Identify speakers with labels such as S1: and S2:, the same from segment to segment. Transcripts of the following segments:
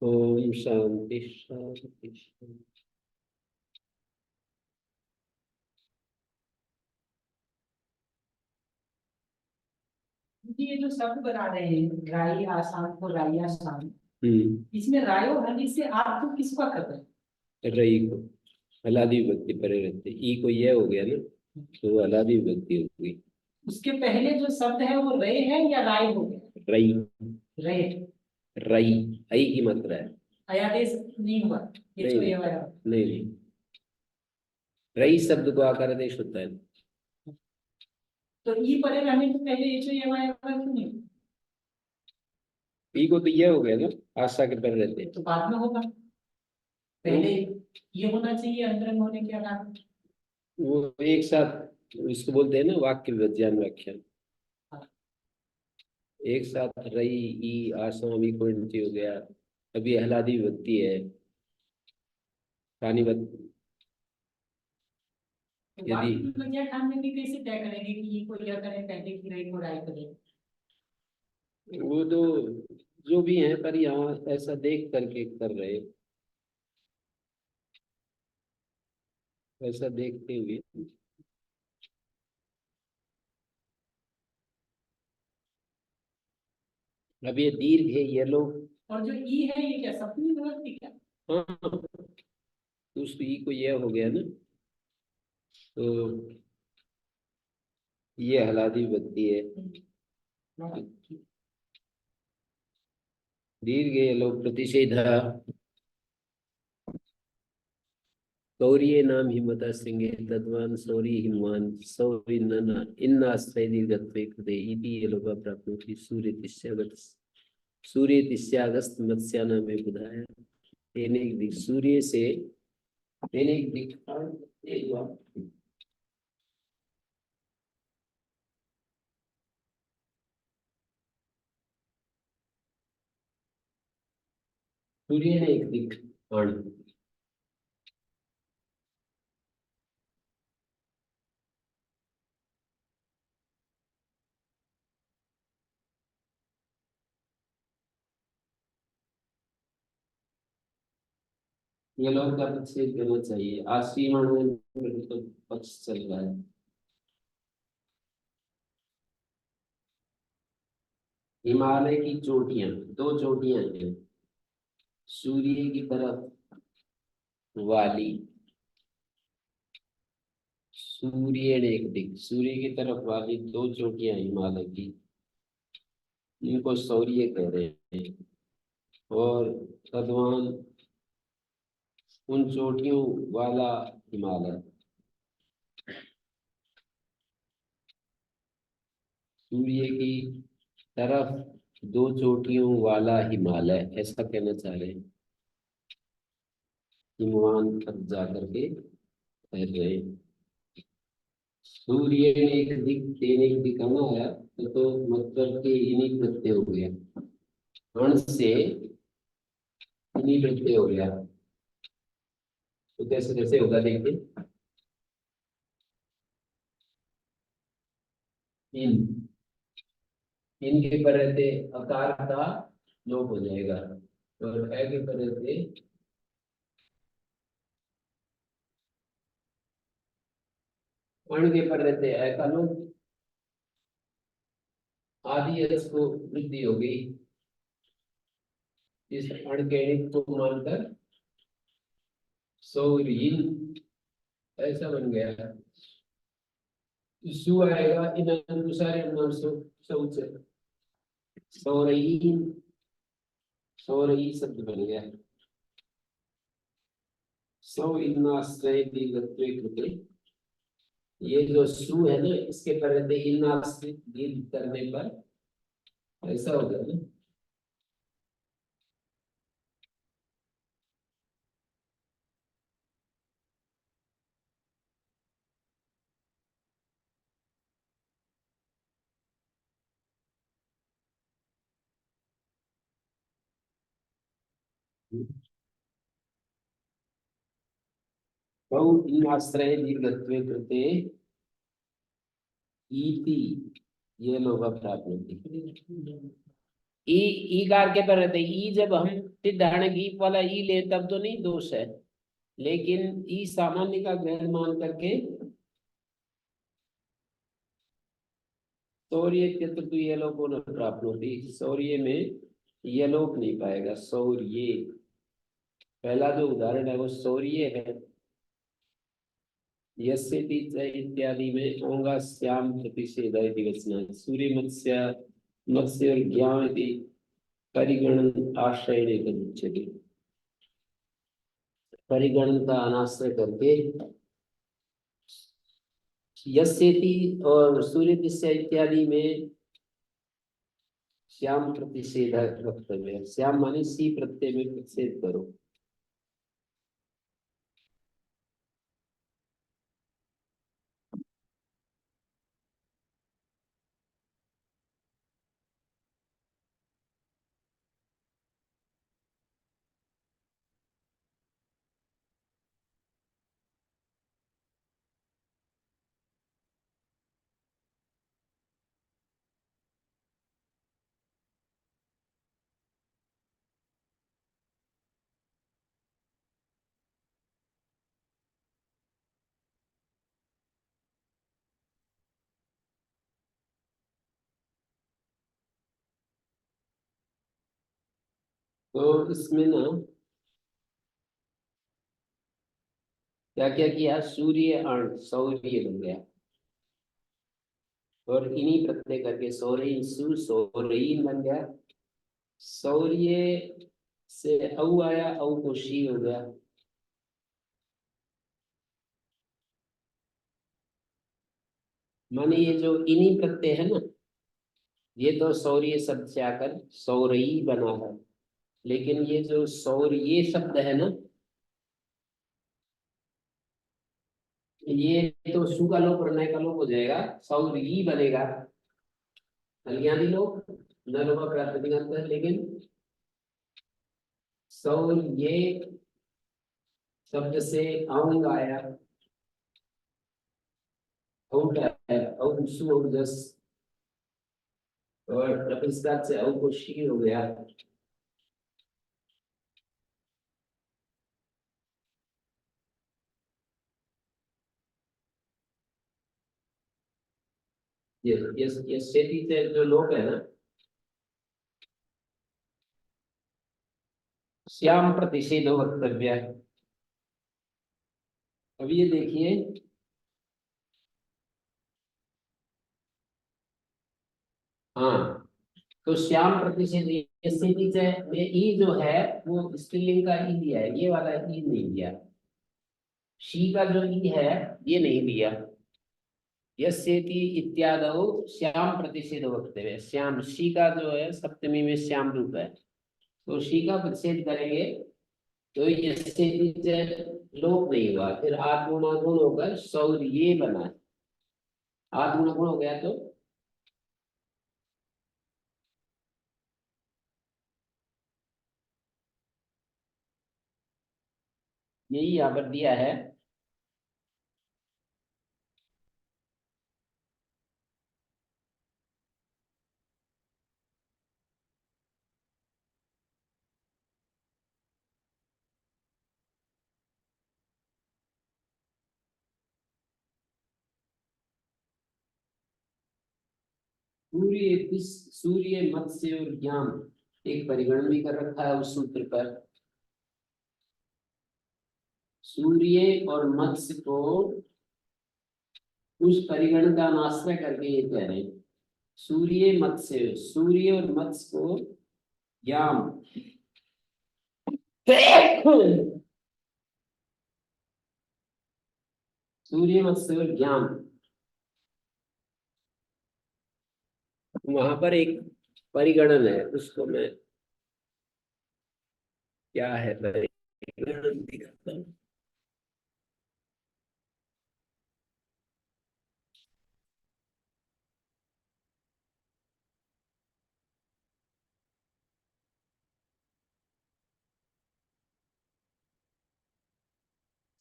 S1: ओम शांति शांति शांति।
S2: ये जो शब्द बना रहे हैं राई आसान को राई आसान,
S1: हम्म।
S2: इसमें रायो हनी से आप तो किसका कर रहे हैं?
S1: रई को हलादी विभक्ति परे रहते, ई को यह हो गया ना, तो वो हलादी विभक्ति हो गई।
S2: उसके पहले जो शब्द है वो रे है या राय हो गया?
S1: रई।
S2: रे।
S1: रई आई की मात्रा है।
S2: अयादेश नहीं हुआ ये
S1: नहीं
S2: जो
S1: नहीं
S2: ये वाला।
S1: नहीं नहीं, रई शब्द को आकार आदेश होता है।
S2: तो ई परे रहने से पहले ये जो ये वाला क्यों नहीं?
S1: ई को तो यह हो गया ना, आशा के परे रहते।
S2: तो बाद में होगा, पहले ये होना चाहिए अंतरंग होने के अलावा।
S1: वो एक साथ इसको बोलते हैं ना वाक्य विज्ञान व्याख्यान, एक साथ रई ई आसाम ई को हो गया। अभी हलादी विभक्ति है पानीपत। यदि
S2: वाक्य ठान में भी कैसे तय करेंगे कि ये को यह करें पहले की रही को राय करें?
S1: वो तो जो भी है, पर यहाँ ऐसा देख करके कर रहे, ऐसा देखते हुए। अब ये दीर्घ है ये लोग।
S2: और जो ई है ये क्या सप्तमी विभक्ति क्या?
S1: हाँ, तो उस ई को यह हो गया ना, तो ये हलादी विभक्ति है। दीर्घ ये लोग प्रतिषेध गौरीय नाम हिमता सिंह तद्वान सौरी हिमवान सौरी नना इन्नास्त्रय दीर्घत्वे कृते इति ये लोग प्राप्नोति सूर्य तिस्यागत सूर्य तिस्यागस्त मत्स्याना में बुधाया। तेने दिख सूर्य से तेने दिख सूर्य ने एक दिख ये लोग का प्रतिषेध करना चाहिए। आश्रीमान में तो पक्ष चल रहा है। हिमालय की चोटियां, दो चोटियां हैं, सूर्य की तरफ वाली, सूर्य ने एक दिख सूर्य की तरफ वाली दो चोटियां हिमालय की, इनको सौर्य कह रहे हैं। और तद्वान उन चोटियों वाला हिमालय, सूर्य की तरफ दो चोटियों वाला हिमालय, ऐसा कहना चाह रहे हैं। हिमवान तक जाकर के कह रहे हैं। सूर्य ने एक दिख देने की दिखाना है, तो मतलब कि इन्हीं प्रत्यय हो गया, अण से इन्हीं प्रत्यय हो गया। तो कैसे कैसे होगा देखिए। इन इनके पर रहते अकार का लोप हो जाएगा, और है के पर रहते अण के पर रहते अ का लोप। आदि यश को वृद्धि हो गई, इस अण के को मानकर सौरीन ऐसा बन गया। सु आएगा इन अनुसार शौच सौरई, सौरई शब्द बन गया। सौ इन्नाश्रय दीर्घत्वे कृते, ये जो सु है ना, इसके पर रहते इन्नाश्रय दीर्घ करने पर ऐसा हो गया ना। बहु इन्नाश्रय दीर्घत्वे कृते इति ये लोग प्राप्त होती। ई ईकार के पर रहते ई, जब हम टिड्ढाण गीप वाला ई ले तब तो नहीं दोष है, लेकिन ई सामान्य का ग्रहण मान करके सौर्य तू ये लोग को न प्राप्त होती, सौर्य में ये लोग नहीं पाएगा। सौर्य पहला जो उदाहरण है वो सौर्य है। यस्य तीच इत्यादि में ओंगा श्याम प्रतिषेध वचन सूर्य मत्स्य मत्स्य और ज्ञान इति परिगणन आश्रय उच्यते। परिगणन का अनाश्रय करके यस्येति और सूर्य तिष्य इत्यादि में श्याम प्रतिषेध वक्तव्य है। श्याम माने सी प्रत्यय में प्रतिषेध करो। तो इसमें ना क्या क्या किया, सूर्य अर्ण सौर्य बन गया, और इन्हीं प्रत्यय करके सौरयी सु सौरयी बन गया। सौर्य से औ आया, औ को शी हो गया। माने ये जो इन्हीं प्रत्यय है ना, ये तो सौर्य शब्द से आकर सौरयी बना है, लेकिन ये जो सौर्य शब्द है ना, ये तो सु का लोप और नय का लोप हो जाएगा, सौर्यी बनेगा। कल्याणी लोप न लोपा प्रातिपदिक है, लेकिन सौर्य शब्द से औंग आया, औंग है औंग सु औंग जस, और प्रतिस्कार से औ को शी हो गया। ये सेती से जो लोप है ना, श्याम प्रतिषेध वक्तव्य है। अब ये देखिए, हाँ, तो श्याम प्रतिषेध ये स्थिति से में ई जो है वो स्त्रीलिंग का ई दिया है, ये वाला ई नहीं दिया। शी का जो ई है ये नहीं दिया। यस्येति इत्यादौ श्याम प्रतिषेध वक्तव्य, श्याम शी का जो है सप्तमी में श्याम रूप है, तो शी का प्रतिषेध करेंगे तो यस्येति से लोप नहीं हुआ, फिर आत्मगुण होकर सौर्य बना। आत्मगुण हो गया तो यही यहाँ पर दिया है। सूर्य मत्स्य और ज्ञान एक परिगणन भी कर रखा है उस सूत्र पर। सूर्य और मत्स्य को उस परिगण का आश्रय करके ये कह रहे हैं, सूर्य और मत्स्य को ज्ञान सूर्य मत्स्य और ज्ञान, वहां पर एक परिगणन है, उसको मैं क्या है परिगणन दिखाता हूँ।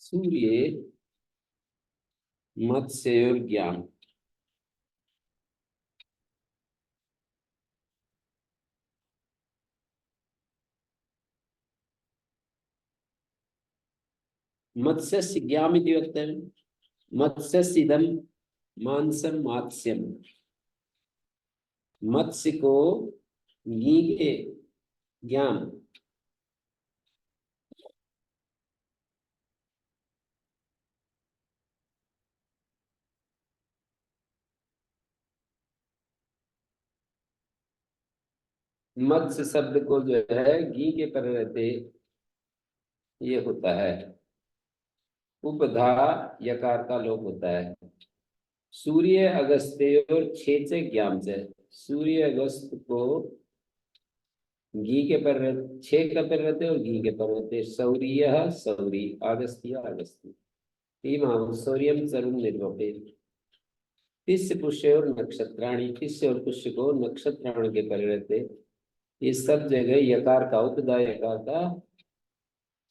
S1: सूर्य मत्स्य और ज्ञान, मत्स्यस्य ज्ञामिति वक्तव्यं। मत्स्यस्येदं मांसम मात्स्यम। मत्स्य को घी के ज्ञान, मत्स्य शब्द को जो है घी के पर रहते ये होता है उपधा यकार का लोप होता है। सूर्य अगस्त्योर छेचे ज्ञाम से, सूर्य अगस्त को घी के पर छे का पर रहते और घी के पर रहते। सौर्य सौरी अगस्त्य अगस्त्य इमाम सौर्यम चरुम निर्वपे। तिस्य पुष्य और नक्षत्राणी, तिस्य और पुष्य को नक्षत्राण के पर रहते। इस सब जगह यकार का उपदा यकार का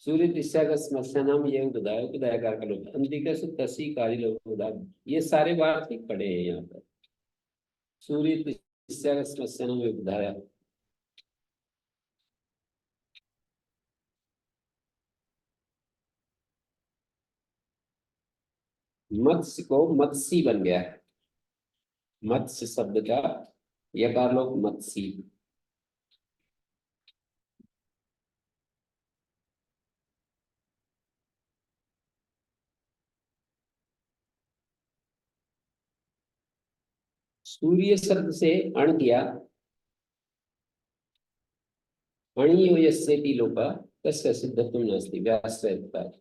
S1: सूर्य दिशा का स्मशानम ये उपदाय उपदायकार का लोग अंतिका से तसी कार्य लोग उदा, ये सारे बात ही पड़े हैं यहाँ पर। सूर्य दिशा का स्मशानम उपदाया, मत्स्य को मत्सी बन गया है। मत्स्य शब्द का यकार लोग मत्सी। सूर्य शब्द से अण किया, अणीयो यस्येति लोपा तस्य सिद्धत्वं नास्ति व्यासत्वात्।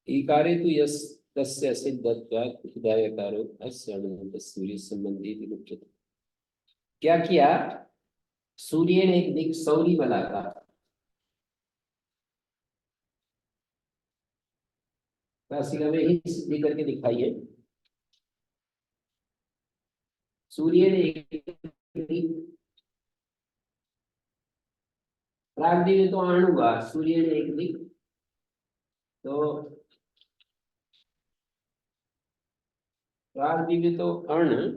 S1: इकारे तु यस् तस्य सिद्धत्वात् उदायकारो अस्य अणुः सूर्य संबंधी विमुच्यते। क्या किया, सूर्य ने एक दिक सौरी बना था। काशिका में ही सिद्धि करके दिखाइए। सूर्य ने एक दिक, प्राग्दि में तो अण हुआ, सूर्य ने एक दिक, तो प्राग्दि में तो अण,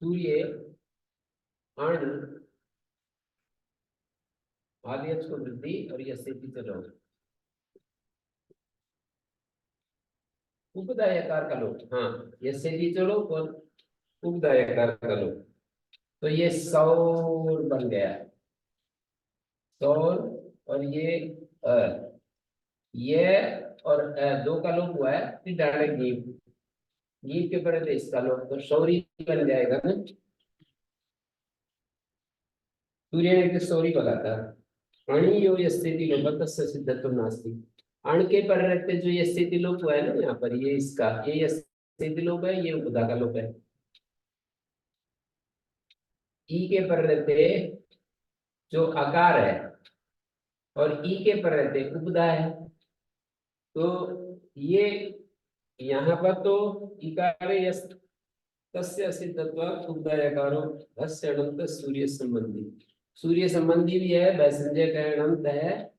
S1: सूर्य अण आदि को वृद्धि और यह स्थिति चलो उपदायकार का लोग। हाँ, ये स्थिति चलो और उपदायकार का लोग, तो ये सौर बन गया। सौर और ये और दो का लोप हुआ है, फिर डायरेक्ट नीव, नीव के ऊपर है इसका लोप, तो सौरी बन जाएगा ना। सूर्य ने सौरी बोला था। अणियो ये स्थिति लोप तस्य सिद्धत्व नास्ति। अण के पर रहते जो ये स्थिति लोप हुआ है ना यहाँ पर, ये इसका ये स्थिति लोप है, ये उपदा का लोप है। ई के पर रहते जो आकार है और ई के पर रहते उपदा है, तो ये यहाँ पर तो इकारे यस तस्य सिद्धत्व उपदायकारो धस्य अनंत सूर्य संबंधी, सूर्य संबंधी भी है, वैसंजय का अनंत है,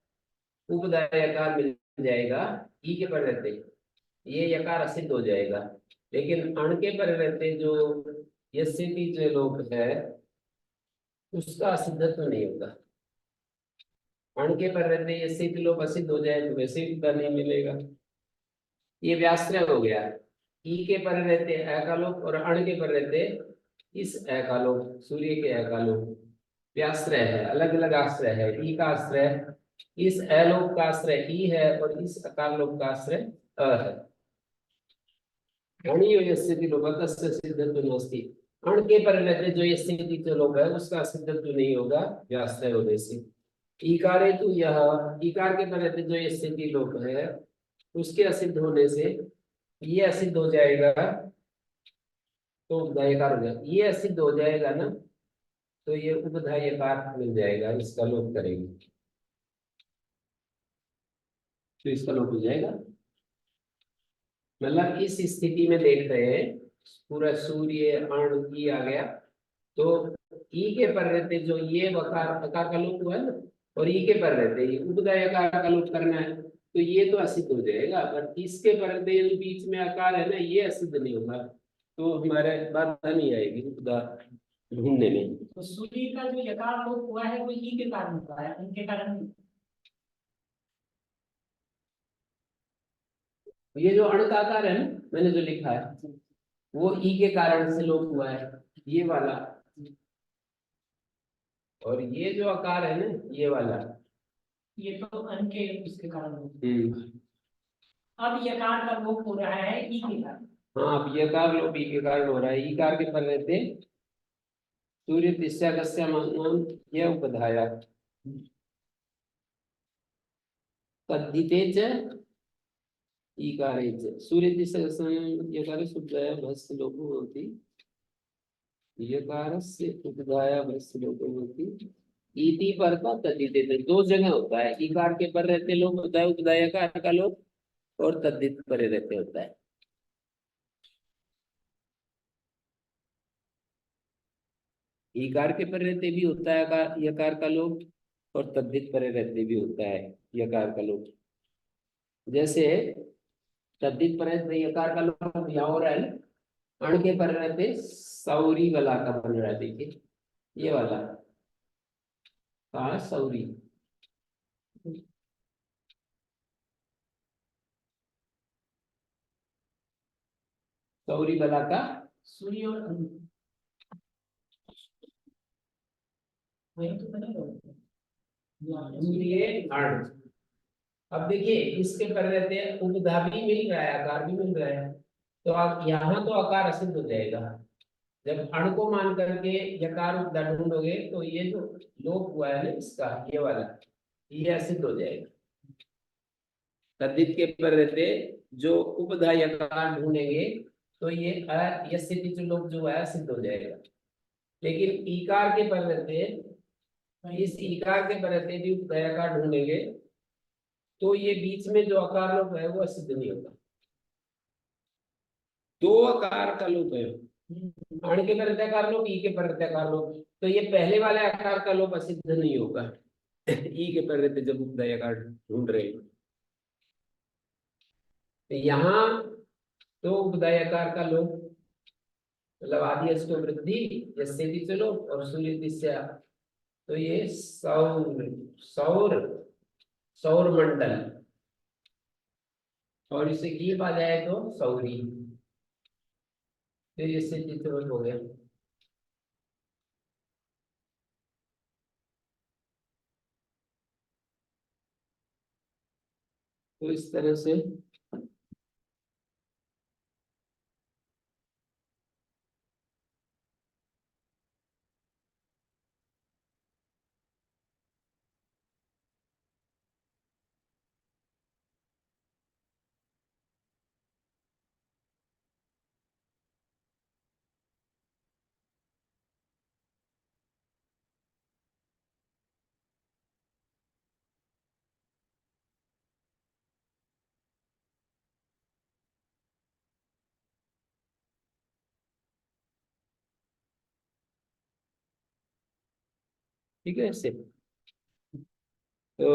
S1: उपदायकार मिल जाएगा। ई के पर रहते ये यकार असिद्ध हो जाएगा, लेकिन अण के पर रहते जो यस्यति जो लोक है उसका असिद्धत्व नहीं होगा। अण के पर रहते यस्यति लोक असिद्ध हो जाए तो वैसे भी उद्दा नहीं मिलेगा। ये व्याश्रय हो गया। ई के पर रहते अकालोक और अण के पर रहते इस अकालोक, सूर्य के अकालोक व्याश्रय है, अलग अलग आश्रय है। ई का आश्रय इस अलोक का आश्रय ई है और इस अकालोक का आश्रय अ है। अणीयो यस्यति लोक तस्य सिद्धत्व नास्ति। अण के पर रहते जो यस्यति जो लोक है उसका सिद्धत्व नहीं होगा व्याश्रय होने से। इकारे तो यह इकार के पर रहते जो यस्यति लोक है उसके असिद्ध होने से ये असिद्ध हो जाएगा, तो उपधायकार हो जाएगा। ये असिद्ध हो जाएगा ना, तो ये उपधायकार मिल जाएगा, इसका लोप करेंगे तो इसका लोप हो जाएगा। मतलब इस स्थिति में देख रहे हैं पूरा सूर्य अण ई आ गया, तो ई के पर रहते जो ये वकार अकार का लोप हुआ है ना, और ई के पर रहते ये उपदायकार का लोप करना है, तो ये तो असिद्ध हो जाएगा। पर इसके पर रहते जो बीच में आकार है ना, ये असिद्ध नहीं होगा, तो हमारे बाधा नहीं आएगी उपदा ढूंढने में।
S2: तो सूर्य का जो यकार लोप हुआ है वो ई के कारण हुआ है, उनके कारण नहीं।
S1: ये जो अणकाकार है ना, मैंने जो लिखा है वो ई के कारण से लोप हुआ है, ये वाला। और ये जो आकार है ना, ये वाला,
S2: ये तो अन के इसके कारण हो।
S1: हम्म।
S2: अब यकार का लोप हो रहा है ई के कारण।
S1: हाँ, अब ये कार लोप ई के कारण हो रहा है, ई कार के पर रहते सूर्य तिस्या नाम यह उपधाया तद्धिते च ईकारे च सूर्य तिस्या यकार शुद्धाया भस्य लोपो होती यकारस्य उपधाया भस्य लोपो होती इति परता तद्धिते च। दो जगह होता है, ईकार के पर रहते लोप होता है उपधायकार का लोप, और तद्धित परे रहते होता है। ईकार के पर रहते भी होता है यकार का लोप, और तद्धित परे रहते भी होता है यकार का लोप। जैसे तद्धित पर रहते यकार का लोप यहाँ हो रहा है ना, अण के पर रहते सौरी वाला का बन रहा है, देखिए ये वाला कहा सौरी, सौरी वाला का
S2: सूर्य और अन वही तो बनेगा।
S1: सूर्य अण। अब देखिए इसके पर रहते हैं उपधा भी मिल रहा है, आकार भी मिल रहा है, तो आप यहाँ तो आकार असिद्ध हो जाएगा। जब अण को मान करके यकार उपधा ढूंढोगे तो ये जो लोप हुआ है ना इसका, ये वाला, ये असिद्ध हो जाएगा। तद्धित के पर रहते जो उपधा यकार ढूंढेंगे तो ये यस्य तिच लोप जो है सिद्ध हो जाएगा। लेकिन ईकार के पर रहते, इस ईकार के पर रहते भी उपधा यकार ढूंढेंगे तो ये बीच में जो आकार लोप है वो सिद्ध नहीं होगा। दो आकार का लोप है, अण के पर आकार लोप, ई के पर आकार लोप, तो ये पहले वाले आकार का लोप असिद्ध नहीं होगा ई के पर रहते जब उपधा यकार ढूंढ रहे हैं। तो यहाँ तो उपधा यकार का लोप मतलब आदि अष्टो वृद्धि यस्य तिच लोप और सूर्य तिस्या, तो ये सौर सौर सौर मंडल, और इसे घी आ जाए तो सौरी, फिर इससे चित्र हो गया। तो इस तरह से ठीक है ऐसे। तो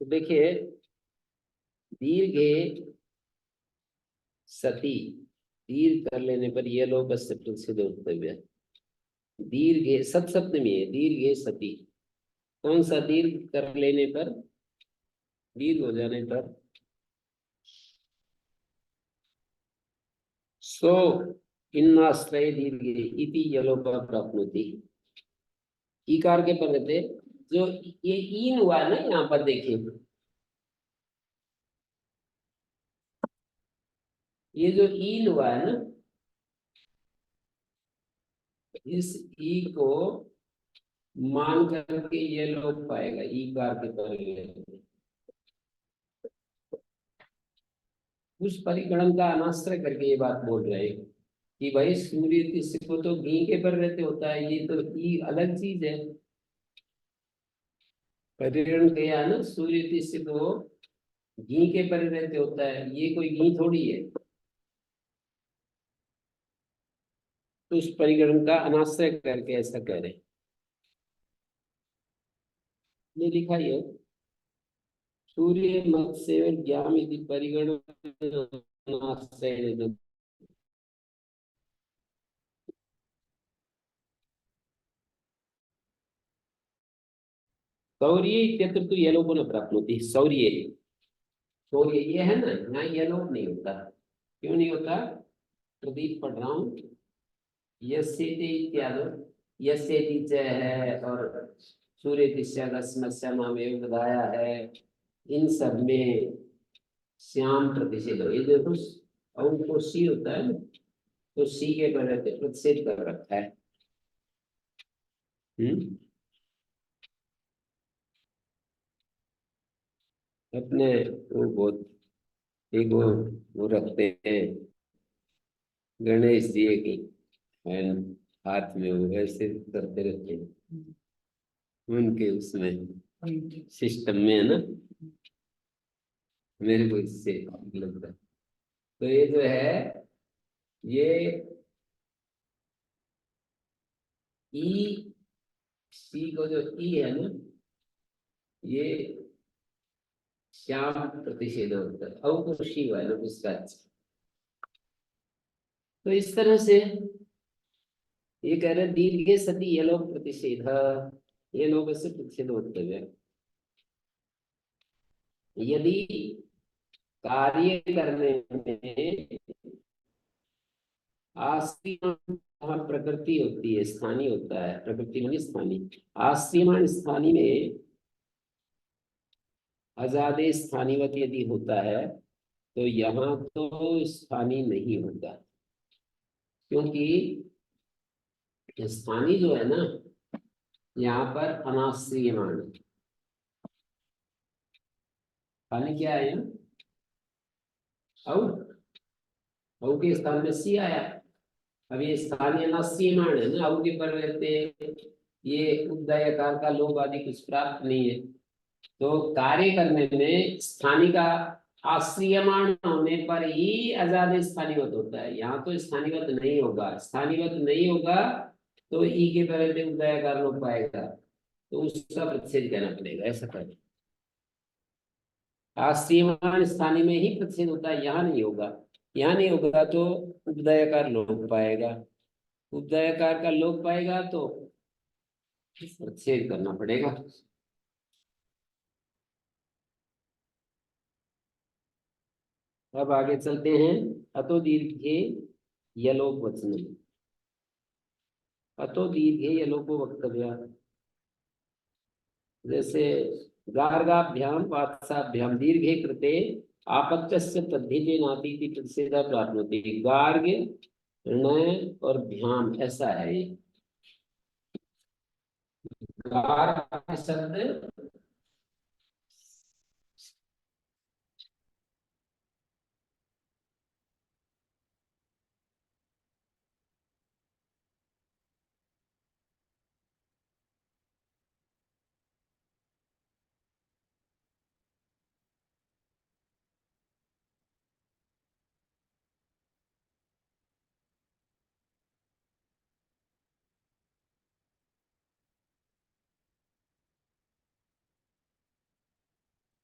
S1: देखिए दीर्घे सती, दीर्घ कर लेने पर यह लोग सिद्ध होते है। दीर्घे सत सप्तमी है, दीर्घे सती, कौन सा दीर्घ कर लेने पर, दीर्घ हो जाने पर, सो इन्नाश्रय दीर्घे इति यलोपा प्राप्नोति। ईकार के पर रहते जो ये ईन हुआ है ना, यहाँ पर देखिए ये जो ईन हुआ है ना, इस ई को मान करके ये लोग पाएगा ईकार के पर रहते। उस परिगणन का अनाश्रय करके ये बात बोल रहे हैं कि भाई सूर्य तिस्य को तो घी के पर रहते होता है, ये तो ई अलग चीज है। परिगणन किया है ना, सूर्य तिस्य को घी के पर रहते होता है, ये कोई घी थोड़ी है। तो उस परिगणन का अनाश्रय करके ऐसा कह रहे हैं। ये लिखा ही है, सूर्य मत्स्य ज्ञान यदि परिगणन अनाश्रय शौर्य इत्यत्र तो यलोपो न प्राप्नोति। शौर्य, शौर्य ये है ना, यहाँ यलोप नहीं होता। क्यों नहीं होता? प्रदीप पढ़ रहा हूँ। यस्येति इत्यादि, यस्येति च है और सूर्य दिशा समस्या नाम विधाया है, इन सब में श्याम प्रतिषेध हो। ये देखो अंक को सी होता है ना, तो सी के पहले प्रतिषेध कर रखा है। अपने वो बहुत एक वो रखते हैं गणेश जी की एंड हाथ में वो ऐसे करते रहते हैं, उनके उसमें सिस्टम में है ना, मेरे को इससे लगता है। तो ये जो है ये ई, सी को जो ई है ना, ये श्याम प्रतिषेध होता है, औ को शी है ना उसका। तो इस तरह से ये कह रहे दीर्घे सती ये लोग प्रतिषेध, ये लोग से प्रतिषेध होते हुए यदि कार्य करने में आश्रियमाण, वहाँ प्रकृति होती है, स्थानीय होता है, प्रकृति मानी स्थानीय, आश्रियमाण स्थानीय में आजादे स्थानीवत यदि होता है तो यहाँ तो स्थानीय नहीं होता, क्योंकि स्थानीय जो है ना यहाँ पर अनाश्रियमाण, स्थानीय क्या है यहाँ? औ के स्थान में सी आया। अब ये स्थानीय अनाश्रियमाण है ना, औ के पर रहते हैं, ये उदयकार का लोभ आदि कुछ प्राप्त नहीं है। तो कार्य करने में स्थानीय का आश्रियमाण होने पर ही आजाद स्थानीयवत होता है, यहाँ तो स्थानीयवत नहीं होगा। स्थानीयवत नहीं होगा तो ई के पहले उदयकार लोग पाएगा, तो उसका प्रतिषेध कहना पड़ेगा, ऐसा करें। आश्रियमाण स्थानीय में ही प्रतिषेध होता है, यहाँ नहीं होगा। यहाँ नहीं होगा तो उदयकार लोग पाएगा, उदयकार का लोग पाएगा तो प्रतिषेध करना पड़ेगा। अब आगे चलते हैं। अतो दीर्घे यलोप वचन, अतो दीर्घे यलोपो वक्तव्य, जैसे गार्गाभ्याम वात्साभ्याम दीर्घे कृते आपत्यस्य तद्धिते नातीति प्रतिषेधा प्राप्नोति। गार्ग ण और भ्याम ऐसा है ये। गार्ग शब्द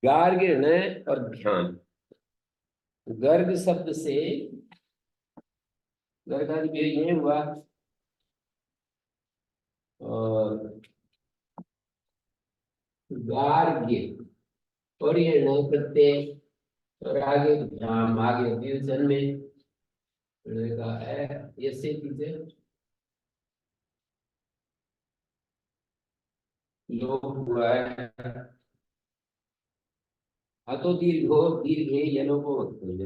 S1: गार्ग ण और भ्याम, गर्ग शब्द से गर्ग ये हुआ और गार्ग्य और ये न करते और आगे भ्याम, आगे द्विवचन में का है, ये से चीजें लोप हुआ है। अतो दीर्घो दीर्घे यलोपो वक्तव्य,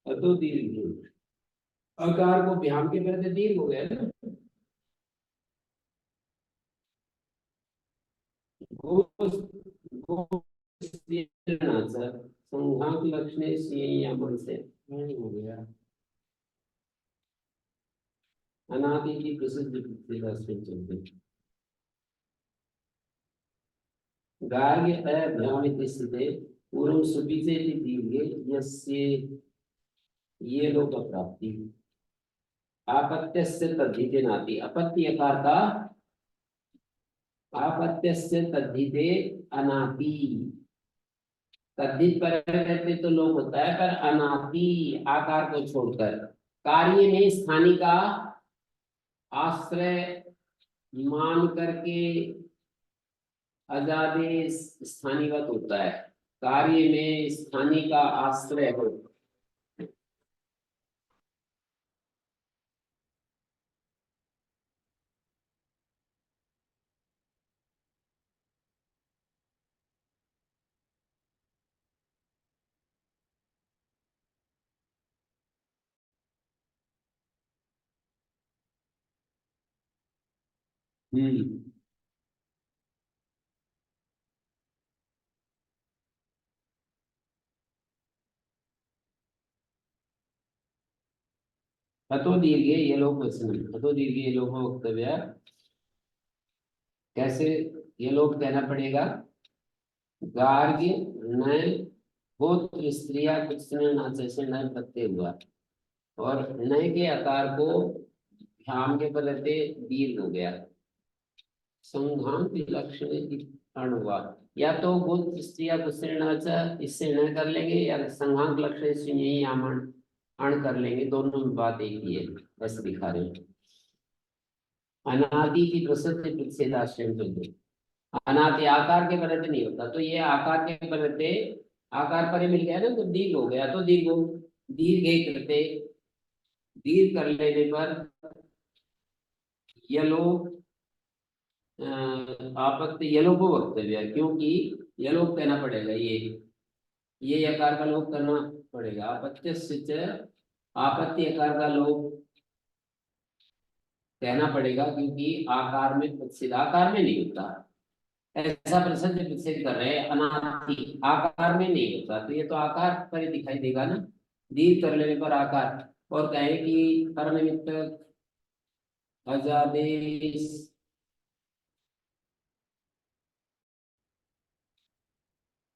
S1: अतो दीर्घे अकार को भ्याम के पहले दीर्घ हो गया ना, संघात लक्षणे से हो गया। अनादि की प्रसिद्ध गार्ग्य भ्यामिति स्थिते पूर्व सुपीचे दीर्घे यस्य ये लोक प्राप्ति आपत्यस्य तद्धिते नाति, अपत्यकार का आपत्यस्य तद्धिते अनाति, तद्धित पर रहते तो लोग होता है, पर अनाति आकार को छोड़कर कार्य में स्थानीय का आश्रय मान करके अजादेश स्थानीवत होता है। कार्य में स्थानीय का आश्रय हो। हम्म। ततो दीर्घे ये लोग वचन, ततो दीर्घे ये लोग वक्तव्य। कैसे ये लोग कहना पड़ेगा? गार्ग्य नय गोत्र स्त्रिया कुछ नाचे से नय प्रत्यय हुआ, और नय के आकार को ध्यान के बदलते दीर्घ हो गया। संघांत लक्षण हुआ, या तो गोत्र स्त्रिया कुछ नाचा इससे न कर लेंगे, या संघांत लक्षण से यही आमण अण कर लेंगे। दोनों में बात एक ही है, बस दिखा रहे हैं। अनादि की प्रसिद्ध प्रतिषेधाश्रम तो दो। अनादि आकार के बनते नहीं होता, तो ये आकार के बनते आकार पर ही मिल गया ना, तो दीर्घ हो गया। तो दीर्घ दीर्घ करते दीर्घ कर लेने पर यलो आपत्ति यलो को वक्तव्य, क्योंकि यलो कहना पड़ेगा। ये आकार का लोप करना पड़ेगा। आपत्ति आकार का लोप कहना पड़ेगा, क्योंकि आकार में प्रतिषेध आकार में नहीं होता। ऐसा प्रसन्न प्रतिषेध कर रहे हैं, अनादि आकार में नहीं होता, तो ये तो आकार पर ही दिखाई देगा ना, दीर्घ कर लेने पर आकार। और कहे कि परनिमित्त अजादेश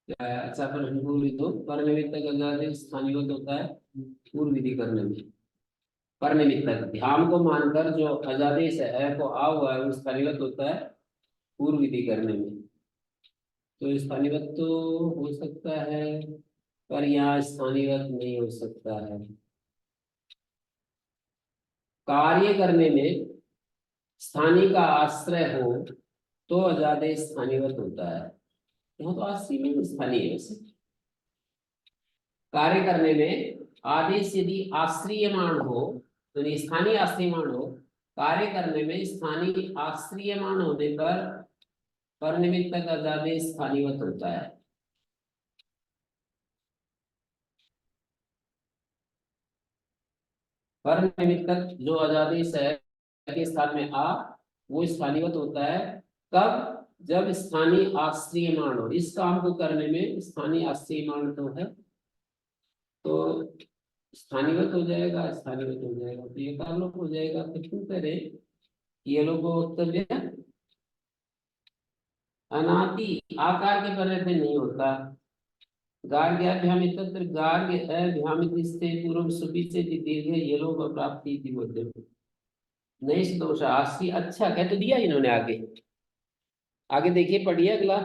S1: अच्छा पूर्व विधि, पर निमित्तक अजादेश स्थानीय होता है पूर्व विधि करने में। पर निमित्तक ध्यान को मानकर जो अजादेश है को आ हुआ है, उसका निमित्त होता है पूर्व विधि करने में। तो स्थानीयवत तो हो सकता है, पर यहाँ स्थानीयवत नहीं हो सकता है। कार्य करने में स्थानीय का आश्रय हो तो अजादेश स्थानीयवत होता है। यहाँ तो आश्रय में स्थानीय है वैसे। कार्य करने में आदेश यदि आश्रयमाण हो, तो स्थानीय आश्रयमाण हो, कार्य करने में स्थानीय आश्रयमाण होने पर परनिमित्तक अजादेश स्थानीयवत होता है। परनिमित्तक जो अजादेश है के स्थान में आ, वो स्थानीयवत होता है। कब? जब स्थानीय आश्रयमाण हो। इस काम को करने में स्थानीय आश्रयमाण तो है, तो स्थानीयवत हो जाएगा, स्थानीयवत हो जाएगा, तो ये कालोप हो जाएगा। तो क्यों करें ये लोग वक्तव्य अनादि आकार के परिवर्तन नहीं होता। गार्ग्याभ्यामित गार्ग्य अभ्यामित से पूर्व सुपि से दीर्घ ये लोग प्राप्ति थी बोलते। नहीं दोष आशी, अच्छा कह तो दिया इन्होंने। आगे आगे देखिए, पढ़िए अगला।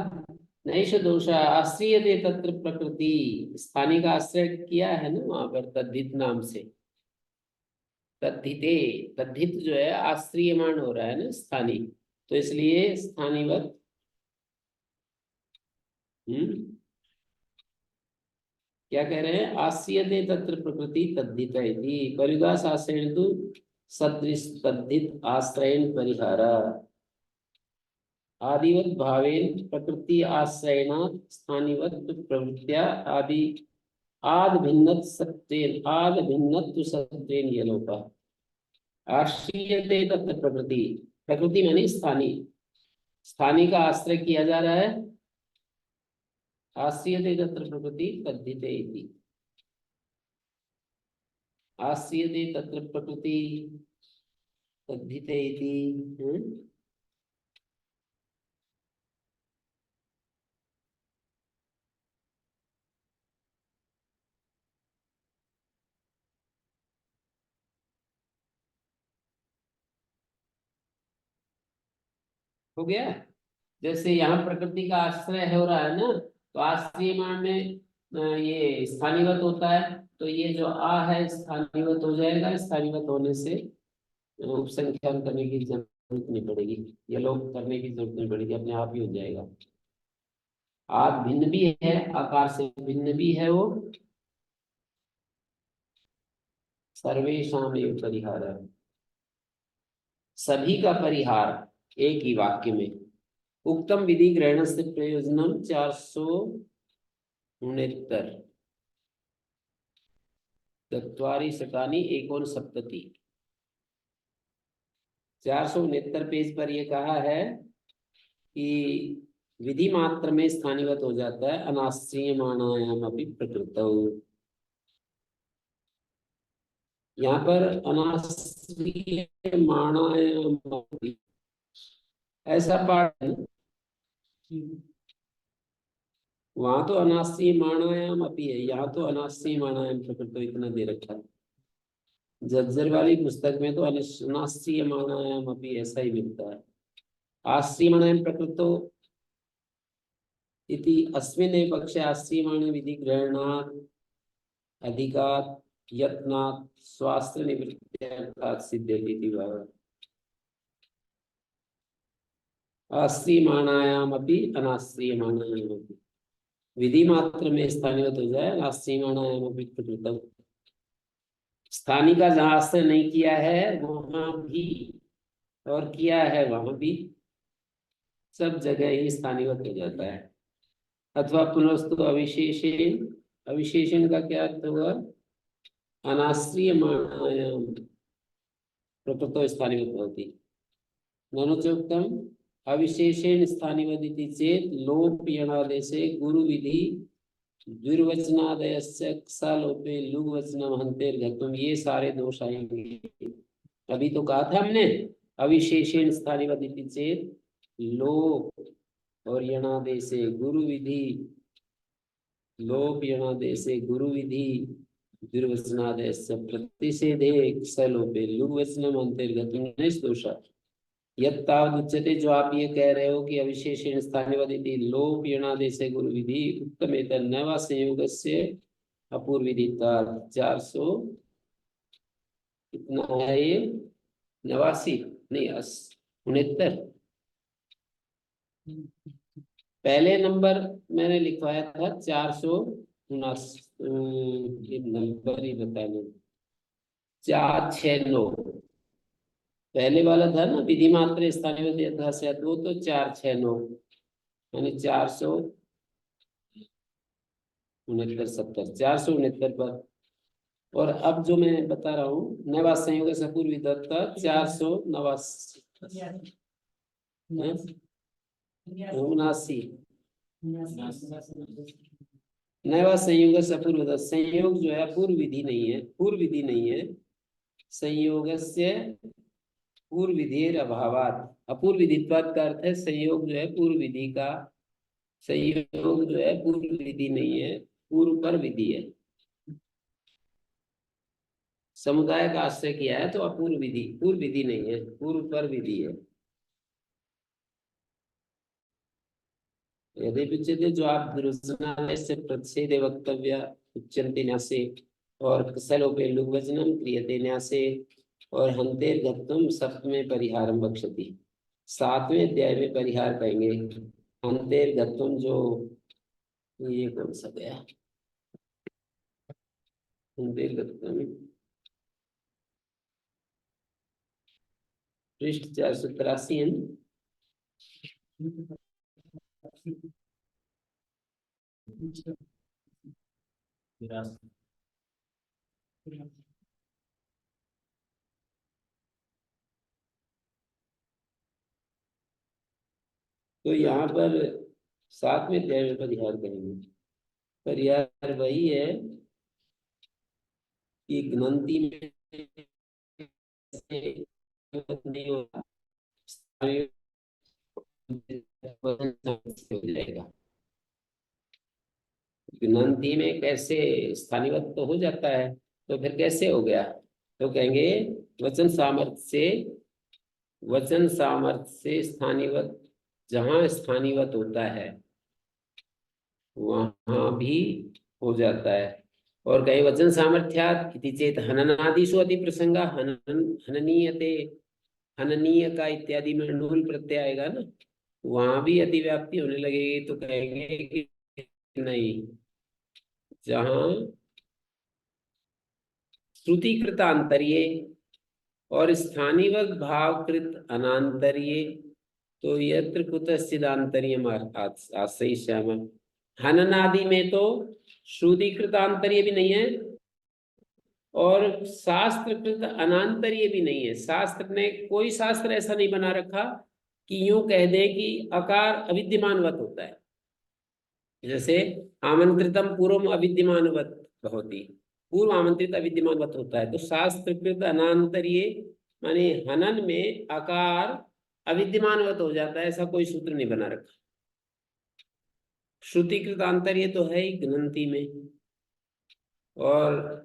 S1: नैष दोष आश्रय दे तत्र प्रकृति, स्थानीय का आश्रय किया है ना वहां पर तद्धित नाम से। तद्धिते, तद्धित जो है आश्रयमान हो रहा है ना स्थानीय, तो इसलिए स्थानीयवत। क्या कह रहे हैं? आश्रयते तत्र प्रकृति तद्धित इति परिदास आश्रयण तु सदृश तद्धित आश्रयण परिहारा। आदिवत भावेन प्रकृति आश्रयण स्थानीवत प्रवृत्त्या आदि आद भिन्नत सत्तेन आद भिन्नत्व सत्तेन ये लोग आश्रयते तत्र प्रकृति, प्रकृति मानी स्थानीय, स्थानीय का आश्रय किया जा रहा है। आश्रयते तत्र प्रकृति तद्धिते इति, आश्रयते तत्र प्रकृति तद्धिते इति। हो गया। जैसे यहाँ प्रकृति का आश्रय हो रहा है ना, तो आश्रयमाण में ये स्थानीयवत होता है, तो ये जो आ है स्थानीयवत हो जाएगा। स्थानीयवत होने से उपसंख्यान करने की जरूरत नहीं पड़ेगी, ये लोग करने की जरूरत नहीं पड़ेगी, अपने आप ही हो जाएगा। आप भिन्न भी है, आकार से भिन्न भी है वो। सर्वेषाम एव परिहार, सभी का परिहार एक ही वाक्य में। उक्तम विधि ग्रहण से प्रयोजनम 469 चत्वारि शतानि एकोनसप्तति। 469 पेज पर यह कहा है कि विधि मात्र में स्थानीयवत हो जाता है अनाश्रियमाणायाम अपि प्रकृतौ। यहाँ पर अनाश्रियमाणायाम अपि ऐसा पाठ है, वहां तो अनाश्रियमाणायाम अपि है, यहाँ तो अनाश्रियमाणायाम प्रकृतौ इतना दे रखा है। जज्जर वाली पुस्तक में तो अनाश्रियमाणायाम अपि ऐसा ही मिलता है। आश्रियमाणायाम प्रकृतौ इति अस्मिन् पक्षे आश्रियमाण विधि ग्रहणात् अधिकात् यत्नात् स्वास्त्र निवृत्त्यर्थात् सिद्ध्यति इति भावः। आश्रियमाणायाम अपि अनाश्रियमाणायाम अपि विधि मात्र में स्थानीयवत हो जाए, अनाश्रियमाणायाम अपि प्रकृतौ। स्थानी का जहां आश्रय नहीं किया है वहां भी, और किया है वहां भी, सब जगह ही स्थानीयवत हो जाता है। अथवा पुनस्तु अविशेषण, अविशेषण का क्या अर्थ हुआ? अनाश्रियमाणायाम प्रकृतो स्थानीयवत होती। ननु चोक्तम अविशेषेण स्थानीयवदिति चेत लोप यणादेशे गुरु विधि द्विर्वचनादयस्य क्षलोपे लुग वचनम हन्तेर घतुम, ये सारे दोष आएंगे। अभी तो कहा था हमने अविशेषेण स्थानीयवदिति चेत लोप और यणादेशे गुरु विधि, लोप यणादेशे गुरु विधि द्विर्वचनादयस्य प्रतिषेधे क्षलोपे लुग वचनम हन्तेर घतुम दोषा। यत्तावदुच्यते, जो आप ये कह रहे हो कि अविशेषेण स्थानीयवदिति लोप यणादेशे गुरु विधि उत्तमेतर नवा संयोगस्य अपूर्वविदिता। 400 कितना है ये? 89 नहीं 69। पहले नंबर मैंने लिखवाया था 479, नंबर ही बताने 469 पहले वाला था ना, विधि मात्र स्थानीय यथाशय, वो तो 469 यानी 469 469 पर। और अब जो मैं बता रहा हूँ नवा संयोग सपूर्व विदत्ता 489 नवा संयोग सपूर्व, संयोग जो है पूर्व विधि नहीं है, पूर्व विधि नहीं है। संयोग से पूर्व विधि अभावात, अपूर्व विधित्वाद का अर्थ है संयोग जो है पूर्व विधि का, संयोग जो है पूर्व विधि नहीं है, पूर्व पर विधि है। समुदाय का आश्रय किया है तो अपूर्व विधि, पूर्व विधि नहीं है, पूर्व पर विधि है। यदि उच्यते, जो आप दुरुस्नालय से प्रतिषेध वक्तव्य उच्यन्ते न्यासे और कुशलोपे लुग्वचनम क्रियते न्यासे और हन्तेर घत्तुम सप्तमे परिहारम बक्षति। 7वें अध्याय में परिहार कहेंगे। हन्तेर घत्तुम, जो ये कौन सा गया? हन्तेर घत्तुम पृष्ठ 483 है। तो यहाँ पर 7वें अध्याय में परिहार करेंगे। परिहार वही है कि ग्रंथि में नहीं होगा, हो जाएगा। ग्रंथि में कैसे स्थानीयवत तो हो जाता है, तो फिर कैसे हो गया? तो कहेंगे वचन सामर्थ्य से, वचन सामर्थ्य से स्थानीयवत, जहां स्थानीयवत होता है वहां भी हो जाता है। और कहीं वचन सामर्थ्यात् इति चेत हननादिषु अति प्रसंगा हननीयते हननीय का इत्यादि में नूल प्रत्यय आएगा ना, वहां भी अतिव्याप्ति होने लगेगी, तो कहेंगे कि नहीं, जहां श्रुतिकृत आंतर्य और स्थानीवत भावकृत अनांतर्य, तो यत्र कुतश्चिद आंतर्यम आश्रयिष्याम। हनन आदि में तो श्रुतिकृत आंतर्य भी नहीं है और शास्त्रकृत अनांतर्य भी नहीं है। शास्त्र ने, कोई शास्त्र ऐसा नहीं बना रखा कि यूं कह दे कि अकार अविद्यमानवत होता है। जैसे आमंत्रितम पूर्व अविद्यमानवत होती, पूर्व आमंत्रित अविद्यमानवत होता है, तो शास्त्रकृत अनांतर्य माने हनन में आकार अविद्यमानवत हो जाता है, ऐसा कोई सूत्र नहीं बना रखा। श्रुतिकृत आंतर्य तो है ही ग्रंथि में, और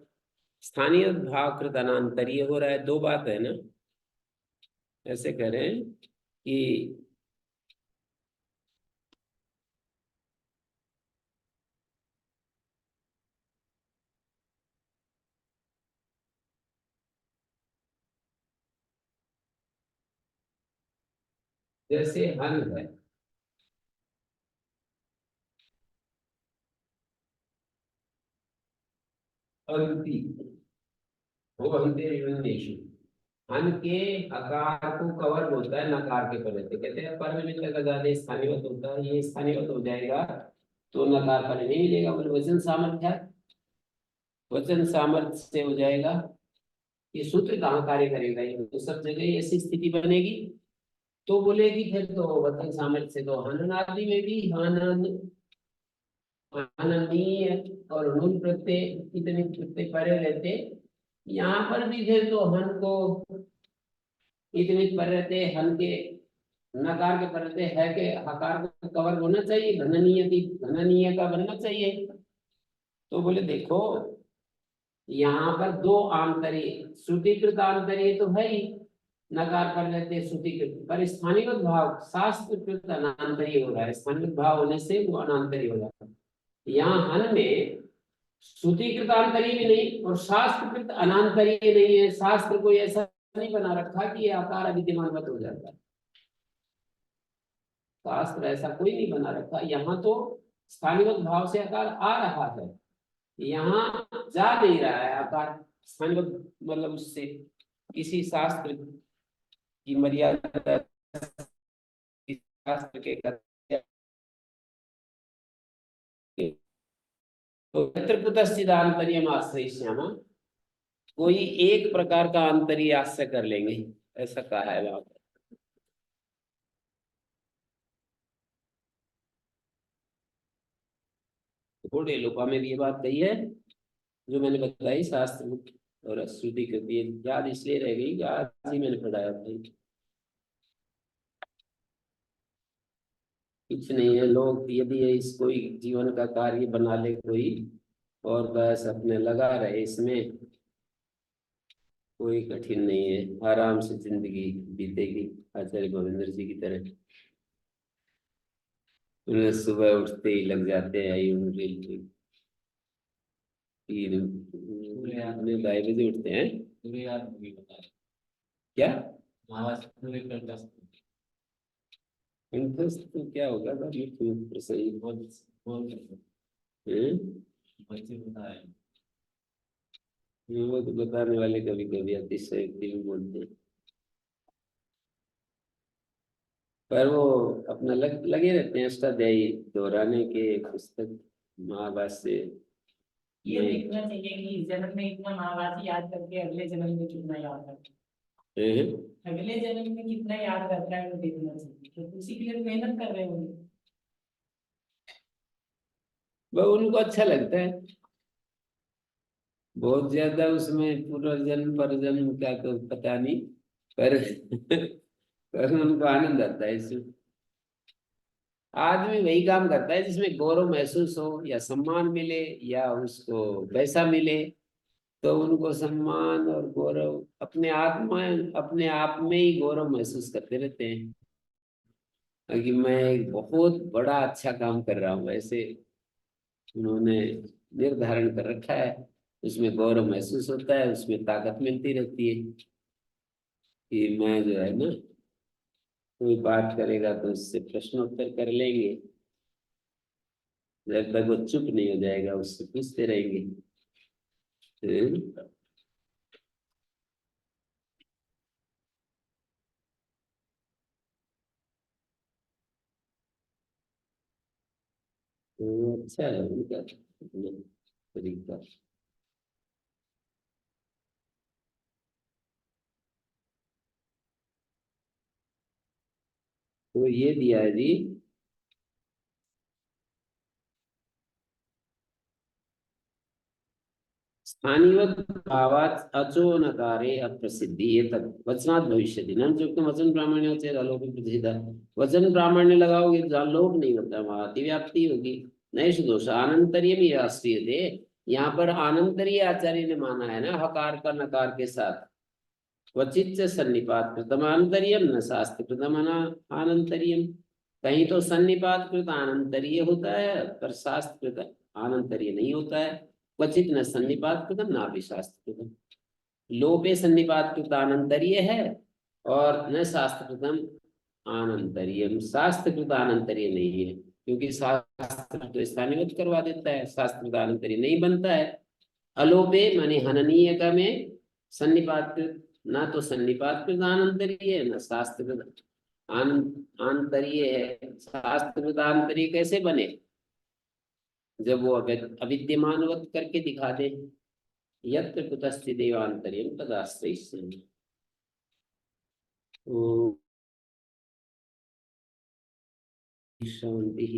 S1: स्थानीय भावकृत अनांतर्य हो रहा है। दो बात है ना, ऐसे करें कि जैसे हल है, अंति वो अंत्य विवरणेषु, हन के आकार को कवर होता है नकार के परे से, कहते हैं पर में तक ज्यादा स्थानीयवत होता है, ये स्थानीयवत हो जाएगा तो नकार पर नहीं मिलेगा। बोले वचन सामर्थ्य, वचन सामर्थ्य से हो जाएगा, ये सूत्र कहाँ कार्य करेगा, ये तो सब जगह ऐसी स्थिति बनेगी। तो बोलेगी फिर तो वचन सामर्थ्य से तो हनन आदि में भी हनन हननीय और नून प्रत्यय इतने प्रत्यय परे रहते, यहाँ पर भी फिर तो हन को इतने पर रहते, हन के नकार के पर रहते, है के हकार को कवर होना चाहिए, घननीय का बनना चाहिए। तो बोले देखो, यहाँ पर दो आंतर्य, श्रुतिकृत आंतर्य तो है ही, नकार पर रहते श्रुतिकृत, पर स्थानीय भाव शास्त्रकृत अनांतर्य हो रहा है, स्थानीय भाव होने से वो अनांतर्य हो जाता है। यहाँ हन में श्रुतिकृत आंतर्य भी नहीं और शास्त्रकृत अनांतर्य नहीं है। शास्त्र कोई ऐसा नहीं बना रखा कि ये आकार अविद्यमानवत हो जाता है, शास्त्र ऐसा कोई नहीं बना रखा। यहाँ तो स्थानीय भाव से आकार आ रहा है, यहाँ जा नहीं रहा है आकार स्थानीय, मतलब उससे किसी शास्त्र की मर्यादा, शास्त्र के तो यत्र कुतश्चिद आंतर्यम आश्रयिष्यामः, कोई एक प्रकार का आंतर्य आश्रय कर लेंगे, ऐसा कहा है वहां पर। थोड़े लोपा में भी ये बात कही है जो मैंने बताई, शास्त्र और श्रुति कृति याद इसलिए रह गई कि आज ही मैंने पढ़ाया था। कुछ नहीं है, लोग यदि इस कोई जीवन का कार्य बना ले कोई और बस अपने लगा रहे इसमें, कोई कठिन नहीं है, आराम से जिंदगी बीतेगी आचार्य गोविंद जी की तरह। उन्हें सुबह उठते ही लग जाते हैं ढाई बजे उठते हैं क्या, इंटरेस्ट तो क्या होगा सही वो तो बताने वाले कभी कभी अतिशयोक्ति भी बोलते हैं, पर वो अपना लगे रहते हैं अष्टाध्यायी दोहराने के पुस्तक महाभाष्य।
S2: ये देखना चाहिए कि इस जन्म में इतना महाभारत याद करके अगले जन्म में कितना याद करता है, अगले जन्म में कितना याद करता है वो देखना चाहिए, तो उसी के लिए मेहनत कर रहे होंगे।
S1: वो उनको अच्छा लगता है, बहुत ज्यादा उसमें पूरा जन्म पर जन्म क्या तो पता नहीं, पर पर उनको आनंद आता है इसमें। आदमी वही काम करता है जिसमें गौरव महसूस हो या सम्मान मिले या उसको पैसा मिले, तो उनको सम्मान और गौरव अपने आप में ही गौरव महसूस करते रहते हैं कि मैं एक बहुत बड़ा अच्छा काम कर रहा हूँ, ऐसे उन्होंने निर्धारण कर रखा है। उसमें गौरव महसूस होता है, उसमें ताकत मिलती रहती है। कि मैं जो है ना, कोई बात करेगा तो उससे प्रश्नोत्तर कर लेंगे, जब तक वो चुप नहीं हो जाएगा उससे पूछते रहेंगे। हम्म। अच्छा है उनका अपना तरीका। तो ये दिया है जी, स्थानीवत भावात् अचो नकारे अप्रसिद्धि ये तक वचनात् भविष्यति न जो वचन प्रामाण्य से अलोक प्रसिद्ध। वचन प्रामाण्य लगाओगे तो जहाँ लोप नहीं होता वहां अतिव्याप्ति होगी। नैष दोष आनंतर्यम ये आश्रिय थे। यहाँ पर आनंतरीय आचार्य ने माना है ना, हकार का नकार के साथ। क्वचित से सन्निपात कृतम आनंतर्यम न शास्त्र कृतम आनंतर्यम। कहीं तो सन्निपात कृत आनंतरीय होता है पर शास्त्र कृत आनंतरीय नहीं होता है। क्वचित न सन्निपात कृतम ना भी शास्त्र कृतम। लोपे सन्निपात कृत आनंतरीय है और न शास्त्र कृतम आनंतरीय। शास्त्र कृत आनंतरीय नहीं है क्योंकि शास्त्र तो स्थानीयवत करवा देता है, शास्त्र कृत आनंतरीय नहीं बनता है। अलोपे माने हननीय का में सन्निपात कृत, ना तो सन्निपात कृत आनंतरीय है न शास्त्र कृत आंतरीय है। शास्त्र कृत आंतरीय कैसे बने? जब वो अविद्यमानवत करके दिखा दे। यत्र कुतस्ति देवांतर्यम तदाश्रयिष्यन्ति। ओम शांति।